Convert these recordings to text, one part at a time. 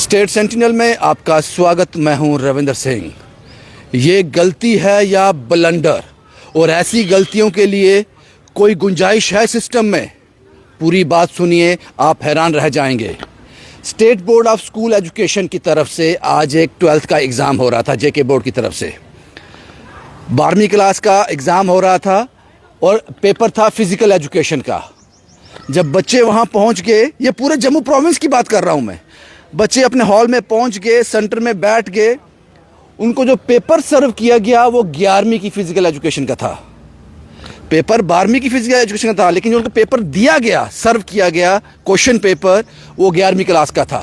State sentinel में आपका स्वागत। मैं हूं रविंदर सिंह। ये गलती है या ब्लंडर, और ऐसी गलतियों के लिए कोई गुंजाइश है सिस्टम में? पूरी बात सुनिए, आप हैरान रह जाएंगे। State board of school education की तरफ से आज एक 12th का एग्ज़ाम हो रहा था। जेके बोर्ड की तरफ से 12वीं क्लास का एग्ज़ाम हो रहा था और पेपर था फिज़िकल एजुकेशन का। जब बच्चे वहाँ पहुँच गए, ये पूरे जम्मू प्रोविंस की बात कर रहा हूँ मैं, बच्चे अपने हॉल में पहुँच गए, सेंटर में बैठ गए। उनको जो पेपर सर्व किया गया वो 11वीं की फिज़िकल एजुकेशन का था। पेपर 12वीं की फिज़िकल एजुकेशन का था, लेकिन जो उनको पेपर दिया गया, सर्व किया गया क्वेश्चन पेपर, वो 11वीं क्लास का था।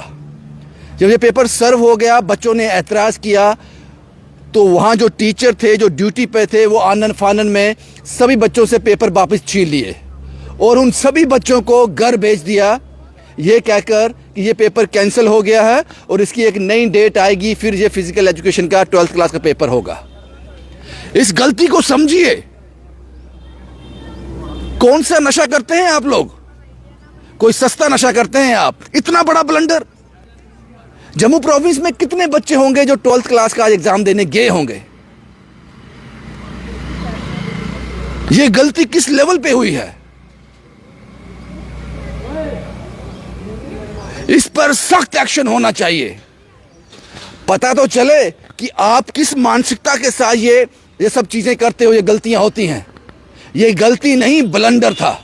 जब ये पेपर सर्व हो गया, बच्चों ने एतराज़ किया, तो वहाँ जो टीचर थे, जो ड्यूटी पे थे, वो आनन फानन में सभी बच्चों से पेपर वापस छीन लिए और उन सभी बच्चों को घर भेज दिया, ये कहकर कि ये पेपर कैंसिल हो गया है और इसकी एक नई डेट आएगी, फिर ये फिज़िकल एजुकेशन का 12th क्लास का पेपर होगा। इस गलती को समझिए। कौन सा नशा करते हैं आप लोग? कोई सस्ता नशा करते हैं आप? इतना बड़ा ब्लंडर। जम्मू प्रोविंस में कितने बच्चे होंगे जो 12th क्लास का आज एग्जाम देने गए होंगे? ये गलती किस लेवल पे हुई है? इस पर सख्त एक्शन होना चाहिए। पता तो चले कि आप किस मानसिकता के साथ ये सब चीजें करते हो। ये गलतियां होती हैं। ये गलती नहीं, ब्लंडर था।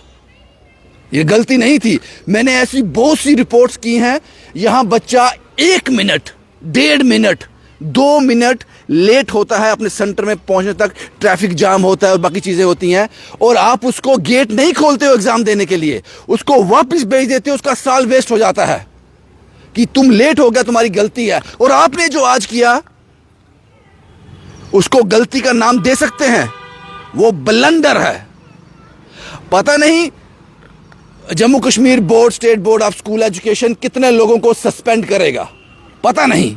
ये गलती नहीं थी। मैंने ऐसी बहुत सी रिपोर्ट्स की हैं, यहां बच्चा 1 मिनट, 1.5 मिनट, 2 मिनट लेट होता है अपने सेंटर में पहुंचने तक, ट्रैफिक जाम होता है और बाकी चीजें होती हैं, और आप उसको गेट नहीं खोलते हो एग्जाम देने के लिए, उसको वापस भेज देते हो। उसका साल वेस्ट हो जाता है कि तुम लेट हो गया, तुम्हारी गलती है। और आपने जो आज किया, उसको गलती का नाम दे सकते हैं? वो ब्लंडर है। पता नहीं Jammu Kashmir board, state board of school education कितने लोगों को सस्पेंड करेगा, पता नहीं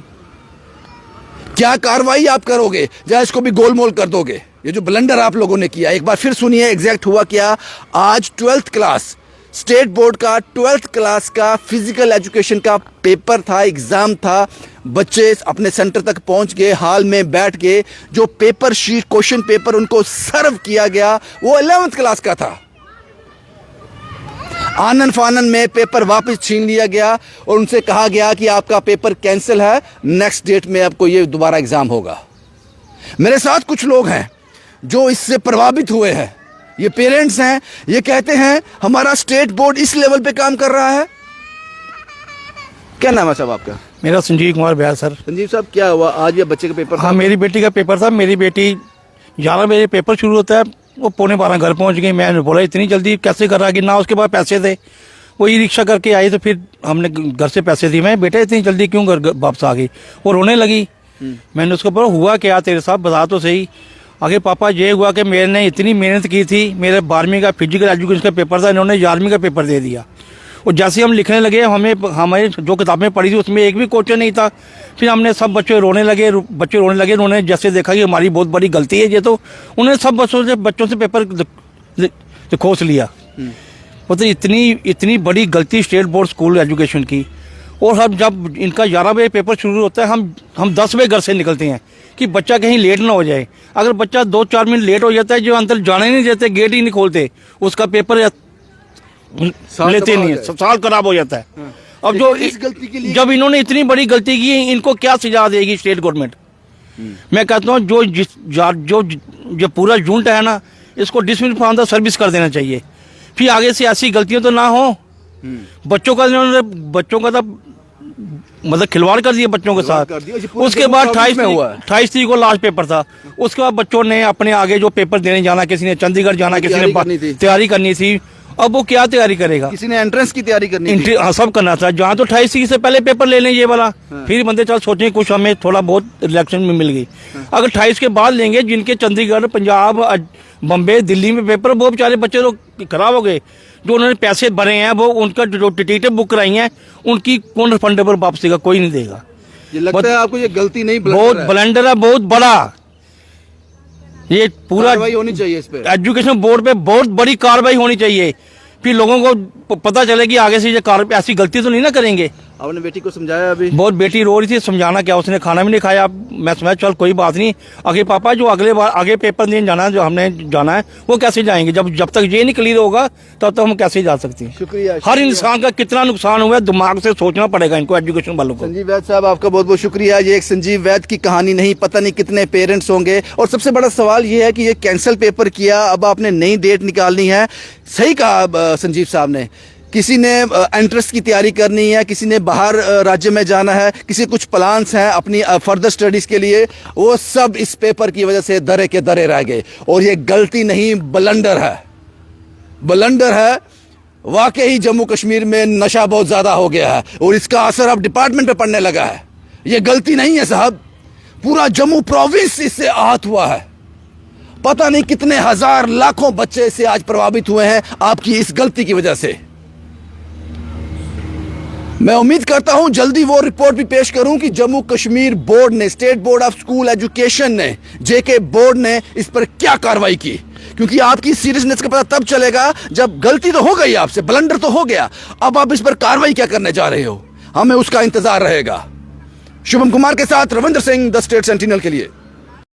क्या कार्रवाई आप करोगे, या इसको भी गोलमोल कर दोगे। ये जो ब्लंडर आप लोगों ने किया, एक बार फिर सुनिए एग्जैक्ट हुआ क्या। आज 12th क्लास स्टेट बोर्ड का 12th क्लास का फिजिकल एजुकेशन का पेपर था, एग्जाम था। बच्चे अपने सेंटर तक पहुंच गए, हॉल में बैठ गए। जो पेपर शीट, क्वेश्चन पेपर उनको सर्व किया गया, वो 11th क्लास का था। आनन फानन में पेपर वापस छीन लिया गया और उनसे कहा गया कि आपका पेपर कैंसिल है, नेक्स्ट डेट में आपको ये दोबारा एग्जाम होगा। मेरे साथ कुछ लोग हैं जो इससे प्रभावित हुए हैं। ये पेरेंट्स हैं, ये कहते हैं हमारा स्टेट बोर्ड इस लेवल पे काम कर रहा है। क्या नाम है साहब आपका? मेरा संजीव कुमार ब्यास सर। संजीव साहब, क्या हुआ आज? ये बच्चे का पेपर था? हाँ, मेरी बेटी का पेपर था। मेरी बेटी 11 बजे पेपर शुरू होता है, वो 11:45 घर पहुंच गई। मैंने बोला इतनी जल्दी कैसे कर रहा कि ना उसके पास पैसे थे। वो ई रिक्शा करके आई, तो फिर हमने घर से पैसे दिए। मैं बेटा इतनी जल्दी क्यों घर वापस आ गई? वो रोने लगी। मैंने उसको बोला हुआ क्या तेरे साथ, बता तो सही। आगे पापा ये हुआ कि मैंने इतनी मेहनत की थी, मेरे 12वीं का फिजिकल एजुकेशन का पेपर था, इन्होंने 11वीं का पेपर दे दिया। और जैसे हम लिखने लगे, हमें जो किताबें पढ़ी थी उसमें एक भी क्वेश्चन नहीं था। फिर हमने सब बच्चे रोने लगे। उन्होंने जैसे देखा कि हमारी बहुत बड़ी गलती है ये, तो उन्होंने सब बच्चों से पेपर खोस लिया। मतलब इतनी बड़ी गलती स्टेट बोर्ड स्कूल एजुकेशन की। और हम जब इनका 11 बजे पेपर शुरू होता है, हम 10 बजे घर से निकलते हैं कि बच्चा कहीं लेट ना हो जाए। अगर बच्चा 2-4 मिनट लेट हो जाता है, जो अंदर जाने नहीं देते, गेट ही नहीं खोलते, उसका पेपर लेते नहीं है, साल खराब हो जाता है। हाँ। अब जो इस गलती के लिए, जब इन्होंने इतनी बड़ी गलती की, इनको क्या सजा देगी स्टेट गवर्नमेंट? मैं कहता हूँ जो पूरा झुंड है ना, इसको डिसमिस फ्रॉम द सर्विस कर देना चाहिए। फिर आगे से ऐसी गलतियां तो ना हो। बच्चों का तो मतलब खिलवाड़ कर दिया बच्चों के साथ। उसके बाद 28 तारीख को लास्ट पेपर था। उसके बाद बच्चों ने अपने आगे जो पेपर देने जाना, किसी ने चंडीगढ़ जाना, किसी ने तैयारी करनी थी। अब वो क्या तैयारी करेगा? किसी ने एंट्रेंस की तैयारी करनी थी। हाँ, सब करना था। जहाँ तो 28 तारीख से पहले पेपर ले लें ये वाला। हाँ। फिर बंदे चल सोचें कुछ हमें थोड़ा बहुत रिलेक्शन में मिल गई। हाँ। अगर 28 के बाद लेंगे, जिनके चंडीगढ़, पंजाब, बम्बे, दिल्ली में पेपर, वो बेचारे बच्चे तो खराब हो गए। जो उन्होंने पैसे भरे हैं, वो उनका जो टिकटें बुक कराई हैं, उनकी कौन रिफंडेबल वापस देगा? कोई नहीं देगा। ये लगता है आपको ये गलती नहीं, बहुत ब्लंडर है, बहुत बड़ा। ये पूरा कार्रवाई होनी चाहिए इस पे। एजुकेशन बोर्ड पे बहुत बड़ी कार्रवाई होनी चाहिए। फिर लोगों को पता चले कि आगे से ये ऐसी गलती तो नहीं ना करेंगे। आपने बेटी को समझाया अभी? बहुत बेटी रो रही थी, समझाना क्या, उसने खाना भी नहीं खाया। मैं समझा चल कोई बात नहीं, आगे पापा जो अगले बार आगे पेपर देने जाना है, जो हमने जाना है वो कैसे जाएंगे, जब तक ये नहीं क्लियर होगा तब तक हम कैसे जा सकते हैं। शुक्रिया। हर इंसान का कितना नुकसान हुआ है, दिमाग से सोचना पड़ेगा इनको, एजुकेशन वालों को। संजीव वैद साहब, आपका बहुत बहुत शुक्रिया। ये एक संजीव वैद की कहानी नहीं, पता नहीं कितने पेरेंट्स होंगे। और सबसे बड़ा सवाल ये है कि ये कैंसिल पेपर किया, अब आपने नई डेट निकालनी है। सही कहा संजीव साहब ने, किसी ने एंट्रेंस की तैयारी करनी है, किसी ने बाहर राज्य में जाना है, किसी कुछ प्लान्स हैं अपनी फर्दर स्टडीज के लिए, वो सब इस पेपर की वजह से दरे के दरे रह गए। और ये गलती नहीं, ब्लंडर है, ब्लंडर है। वाकई जम्मू कश्मीर में नशा बहुत ज्यादा हो गया है और इसका असर अब डिपार्टमेंट पे पड़ने लगा है। ये गलती नहीं है साहब, पूरा जम्मू प्रोविंस इससे आहत हुआ है। पता नहीं कितने हजार लाखों बच्चे इससे आज प्रभावित हुए हैं आपकी इस गलती की वजह से। मैं उम्मीद करता हूं जल्दी वो रिपोर्ट भी पेश करूं कि जम्मू कश्मीर बोर्ड ने, state board of school education ने, जेके बोर्ड ने इस पर क्या कार्रवाई की। क्योंकि आपकी सीरियसनेस का पता तब चलेगा जब गलती तो हो गई आपसे, ब्लंडर तो हो गया, अब आप इस पर कार्रवाई क्या करने जा रहे हो, हमें उसका इंतजार रहेगा। शुभम कुमार के साथ Ravindra Singh, the state sentinel के लिए।